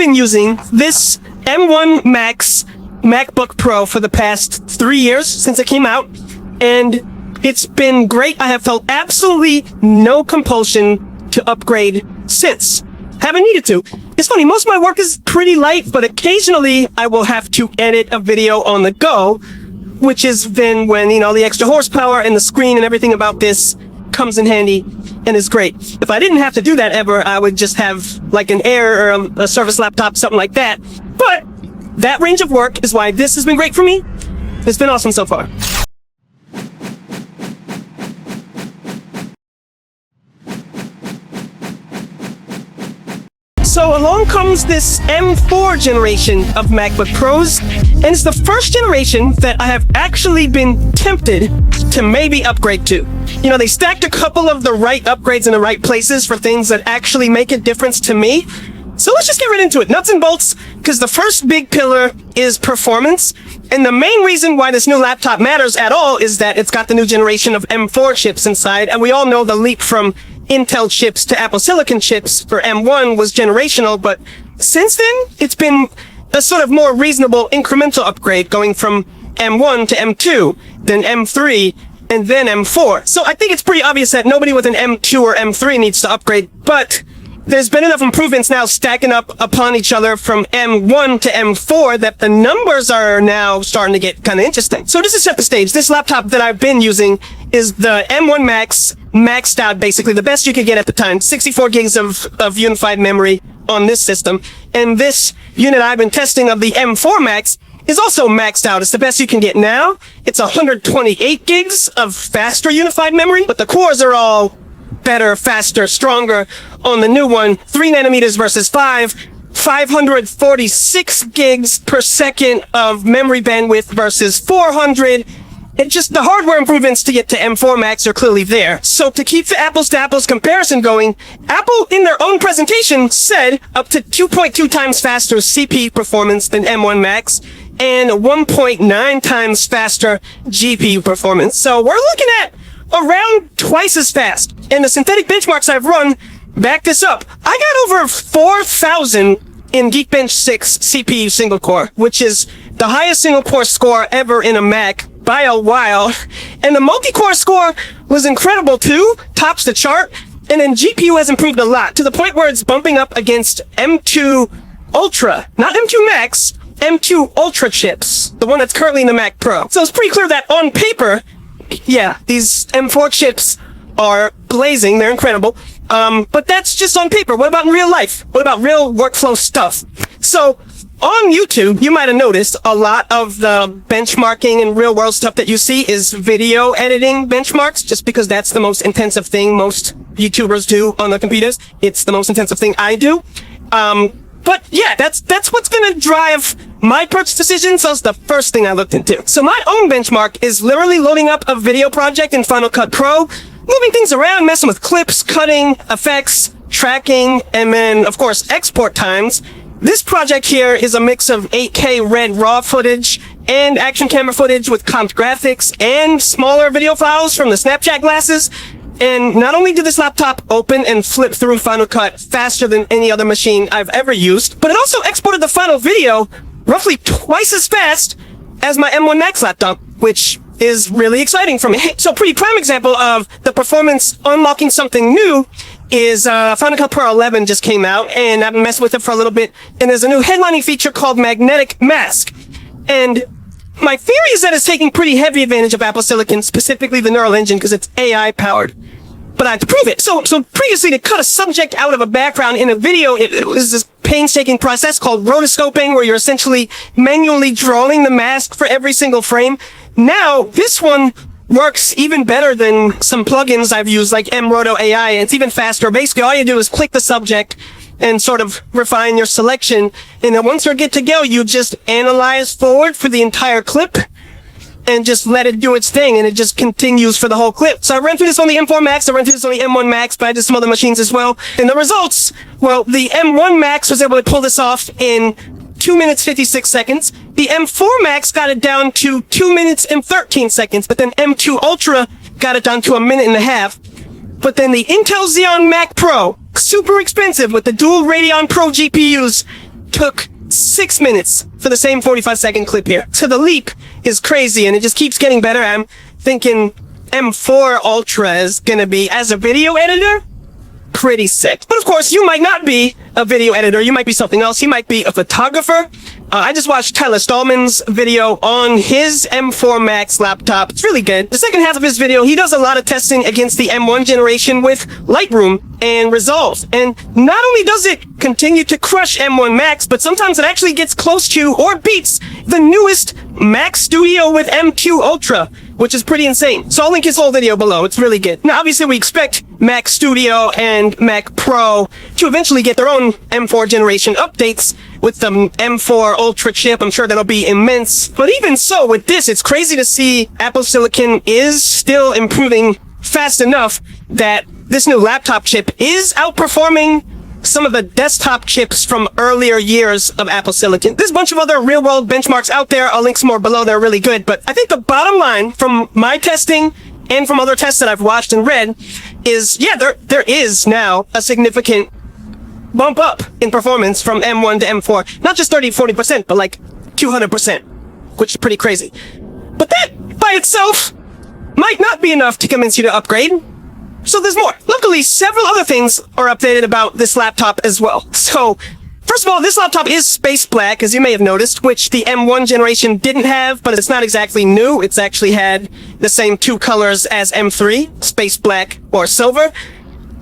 been using this M1 Max MacBook Pro for the past 3 years since it came out, and it's been great. I have felt absolutely no compulsion to upgrade since. Haven't needed to. It's funny, most of my work is pretty light, but occasionally I will have to edit a video on the go, which is then when, you know, the extra horsepower and the screen and everything about this comes in handy and is great. If I didn't have to do that ever, I would just have like an Air or a Surface laptop, something like that. But that range of work is why this has been great for me. It's been awesome so far. So along comes this M4 generation of MacBook Pros, and it's the first generation that I have actually been tempted to maybe upgrade to. You know, they stacked a couple of the right upgrades in the right places for things that actually make a difference to me. So let's just get right into it. Nuts and bolts, because the first big pillar is performance. And the main reason why this new laptop matters at all is that it's got the new generation of M4 chips inside, and we all know the leap from Intel chips to Apple Silicon chips for M1 was generational, but since then, it's been a sort of more reasonable incremental upgrade, going from M1 to M2, then M3, and then M4. So I think it's pretty obvious that nobody with an M2 or M3 needs to upgrade, but there's been enough improvements now stacking up upon each other from M1 to M4 that the numbers are now starting to get kind of interesting. So just to set the stage, this laptop that I've been using is the M1 Max maxed out, basically the best you could get at the time. 64 gigs of unified memory on this system. And this unit I've been testing of the M4 Max is also maxed out. It's the best you can get now. It's 128 gigs of faster unified memory, but the cores are all better, faster, stronger on the new one. 3 nanometers versus 5. 546 gigs per second of memory bandwidth versus 400. And just the hardware improvements to get to M4 Max are clearly there. So to keep the apples to apples comparison going, Apple in their own presentation said up to 2.2 times faster CPU performance than M1 Max and 1.9 times faster GPU performance. So we're looking at around twice as fast. And the synthetic benchmarks I've run back this up. I got over 4,000 in Geekbench 6 CPU single core, which is the highest single core score ever in a Mac by a while. And the multi-core score was incredible too, tops the chart. And then GPU has improved a lot to the point where it's bumping up against M2 Ultra, not M2 Max, M2 Ultra chips, the one that's currently in the Mac Pro. So it's pretty clear that on paper, yeah, these M4 chips are blazing, they're incredible. But that's just on paper. What about in real life? What about real workflow stuff? So on YouTube, you might have noticed a lot of the benchmarking and real world stuff that you see is video editing benchmarks, just because that's the most intensive thing most YouTubers do on their computers. It's the most intensive thing I do. But yeah, that's what's gonna drive my purchase decision, so that's the first thing I looked into. So my own benchmark is literally loading up a video project in Final Cut Pro, moving things around, messing with clips, cutting, effects, tracking, and then, of course, export times. This project here is a mix of 8K red raw footage and action camera footage with comped graphics and smaller video files from the Snapchat glasses. And not only did this laptop open and flip through Final Cut faster than any other machine I've ever used, but it also exported the final video roughly twice as fast as my M1 Max laptop, which is really exciting for me. So pretty prime example of the performance unlocking something new is Final Cut Pro 11 just came out, and I've been messing with it for a little bit, and there's a new headlining feature called Magnetic Mask. And my theory is that it's taking pretty heavy advantage of Apple Silicon, specifically the Neural Engine, because it's AI powered. But I have to prove it. So previously, to cut a subject out of a background in a video, it was this painstaking process called rotoscoping, where you're essentially manually drawing the mask for every single frame. Now, this one works even better than some plugins I've used, like mRoto AI, and it's even faster. Basically, all you do is click the subject and sort of refine your selection, and then once you're good to go, you just analyze forward for the entire clip, and just let it do its thing, and it just continues for the whole clip. So I ran through this on the M4 Max, I ran through this on the M1 Max, but I did some other machines as well. And the results, well, the M1 Max was able to pull this off in 2 minutes 56 seconds. The M4 Max got it down to 2 minutes and 13 seconds, but then M2 Ultra got it down to 1.5 minutes. But then the Intel Xeon Mac Pro, super expensive with the dual Radeon Pro GPUs, took 6 minutes for the same 45-second clip here. So the leap is crazy, and it just keeps getting better. I'm thinking M4 Ultra is gonna be, as a video editor, pretty sick. But of course, you might not be a video editor. You might be something else. You might be a photographer. I just watched Tyler Stallman's video on his M4 Max laptop. It's really good. The second half of his video, he does a lot of testing against the M1 generation with Lightroom and Resolve. And not only does it continue to crush M1 Max, but sometimes it actually gets close to or beats the newest Mac Studio with M2 Ultra, which is pretty insane. So I'll link his whole video below. It's really good. Now, obviously, we expect Mac Studio and Mac Pro to eventually get their own M4 generation updates with the M4 Ultra chip. I'm sure that'll be immense. But even so, with this, it's crazy to see Apple Silicon is still improving fast enough that this new laptop chip is outperforming some of the desktop chips from earlier years of Apple Silicon. There's a bunch of other real-world benchmarks out there. I'll link some more below. They're really good. But I think the bottom line from my testing and from other tests that I've watched and read is, yeah, there is now a significant bump up in performance from M1 to M4. Not just 30-40%, but like 200%, which is pretty crazy. But that by itself might not be enough to convince you to upgrade. So there's more. Luckily, several other things are updated about this laptop as well. So, first of all, this laptop is space black, as you may have noticed, which the M1 generation didn't have, but it's not exactly new. It's actually had the same two colors as M3, space black or silver.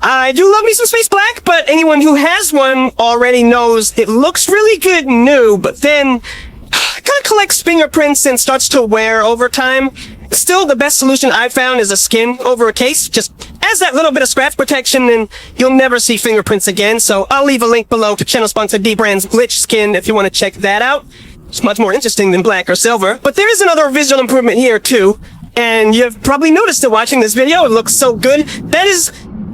I do love me some space black, but anyone who has one already knows it looks really good new, but then it kind of collects fingerprints and starts to wear over time. Still, the best solution I've found is a skin over a case. Just adds that little bit of scratch protection, and you'll never see fingerprints again. So I'll leave a link below to channel sponsor Dbrand's Glitch skin if you want to check that out. It's much more interesting than black or silver. But there is another visual improvement here too, and you've probably noticed it watching this video. It looks so good. That is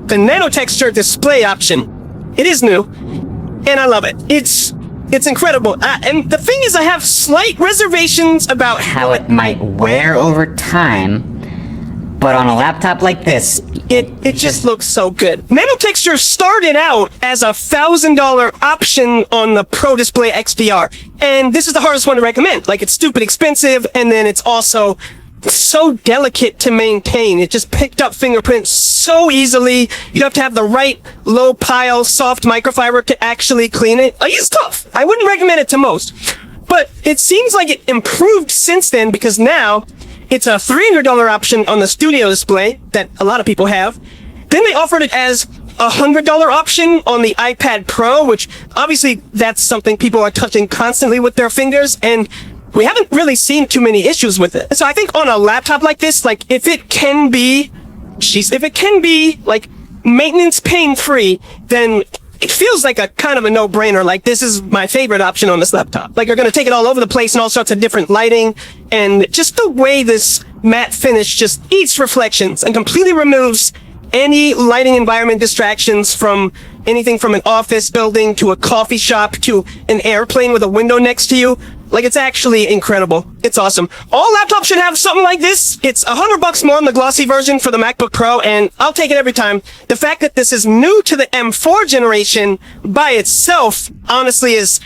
the nano-texture display option. It is new, and I love it. It's incredible. And the thing is, I have slight reservations about how it might wear over time, but on a laptop like this, it just looks so good. Nano-texture started out as a $1,000 option on the Pro Display XDR, and this is the hardest one to recommend. Like, it's stupid expensive, and then it's also so delicate to maintain. It just picked up fingerprints so easily. You have to have the right low pile soft microfiber to actually clean it. Like, it's tough. I wouldn't recommend it to most, but it seems like it improved since then, because now it's a $300 option on the Studio display that a lot of people have. Then they offered it as a $100 option on the iPad Pro, which obviously that's something people are touching constantly with their fingers, and we haven't really seen too many issues with it. So I think on a laptop like this, like, if it can be like maintenance pain-free, then it feels like a kind of a no-brainer. Like, this is my favorite option on this laptop. Like, you're gonna take it all over the place and all sorts of different lighting, and just the way this matte finish just eats reflections and completely removes any lighting environment distractions from anything from an office building to a coffee shop to an airplane with a window next to you. Like, it's actually incredible. It's awesome. All laptops should have something like this. It's $100 more on the glossy version for the MacBook Pro, and I'll take it every time. The fact that this is new to the M4 generation by itself, honestly, is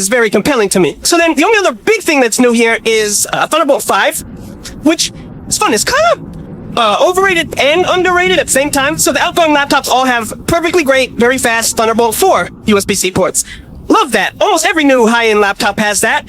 very compelling to me. So then, the only other big thing that's new here is Thunderbolt 5, which is fun. It's kind of overrated and underrated at the same time. So the outgoing laptops all have perfectly great, very fast Thunderbolt 4 USB-C ports. Love that. Almost every new high-end laptop has that.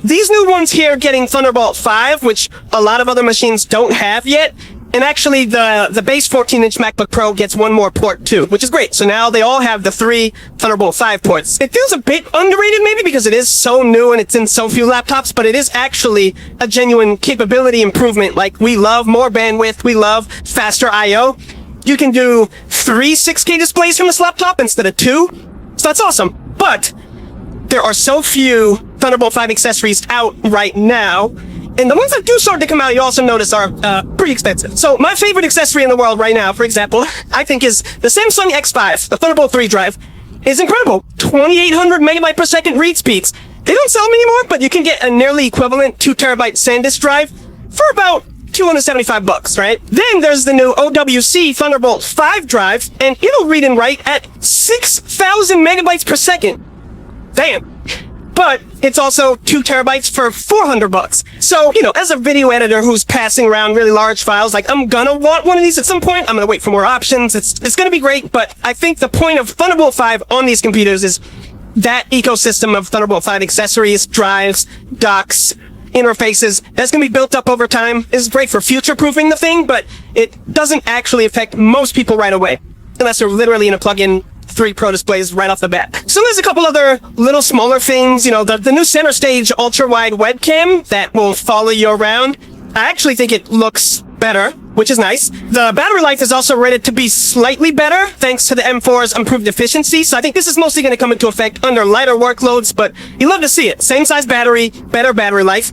These new ones here getting Thunderbolt 5, which a lot of other machines don't have yet. And actually, the base 14-inch MacBook Pro gets one more port too, which is great. So now they all have the 3 Thunderbolt 5 ports. It feels a bit underrated maybe because it is so new and it's in so few laptops, but it is actually a genuine capability improvement. Like, we love more bandwidth, we love faster I/O. You can do 3 6K displays from this laptop instead of 2. So that's awesome. But there are so few Thunderbolt 5 accessories out right now, and the ones that do start to come out, you also notice, are pretty expensive. So my favorite accessory in the world right now, for example, I think is the Samsung X5. The Thunderbolt 3 drive is incredible. 2,800 megabyte per second read speeds. They don't sell them anymore, but you can get a nearly equivalent 2 terabyte SanDisk drive for about $275, right? Then there's the new OWC Thunderbolt 5 drive, and it'll read and write at 6,000 megabytes per second. Damn. but it's also 2 terabytes for $400. So, you know, as a video editor who's passing around really large files, like, I'm gonna want one of these at some point. I'm gonna wait for more options. It's gonna be great, but I think the point of Thunderbolt 5 on these computers is that ecosystem of Thunderbolt 5 accessories, drives, docks, interfaces, that's gonna be built up over time. Is great for future-proofing the thing, but it doesn't actually affect most people right away, unless they're literally in a plug-in 3 Pro displays right off the bat. So there's a couple other little smaller things, you know, the new center stage ultra-wide webcam that will follow you around. I actually think it looks better, which is nice. The battery life is also rated to be slightly better thanks to the M4's improved efficiency, so I think this is mostly going to come into effect under lighter workloads, but you love to see it. Same size battery, better battery life.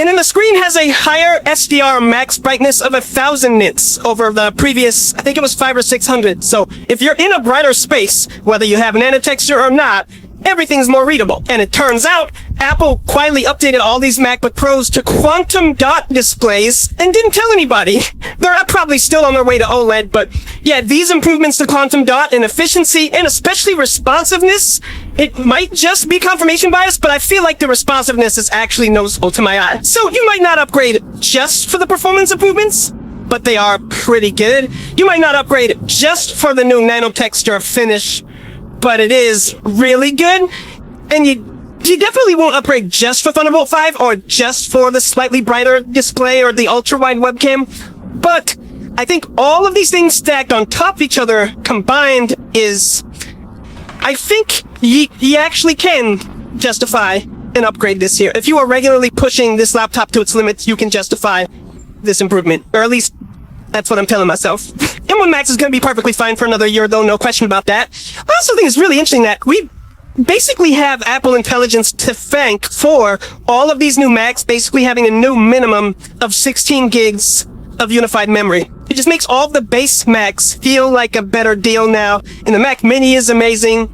And then the screen has a higher SDR max brightness of 1000 nits over the previous, I think it was 500 or 600. So if you're in a brighter space, whether you have nano-texture or not, everything's more readable. And it turns out Apple quietly updated all these MacBook Pros to quantum dot displays and didn't tell anybody. They're probably still on their way to OLED, but yeah, these improvements to quantum dot and efficiency and especially responsiveness, it might just be confirmation bias, but I feel like the responsiveness is actually noticeable to my eye. So you might not upgrade just for the performance improvements, but they are pretty good. You might not upgrade just for the new nano-texture finish, but it is really good. And you definitely won't upgrade just for Thunderbolt 5 or just for the slightly brighter display or the ultra-wide webcam. But I think all of these things stacked on top of each other combined is, I think you actually can justify an upgrade this year. If you are regularly pushing this laptop to its limits, you can justify this improvement. Or at least that's what I'm telling myself. M1 Max is going to be perfectly fine for another year, though, no question about that. I also think it's really interesting that we basically have Apple Intelligence to thank for all of these new Macs basically having a new minimum of 16 gigs of unified memory. It just makes all the base Macs feel like a better deal now, and the Mac Mini is amazing.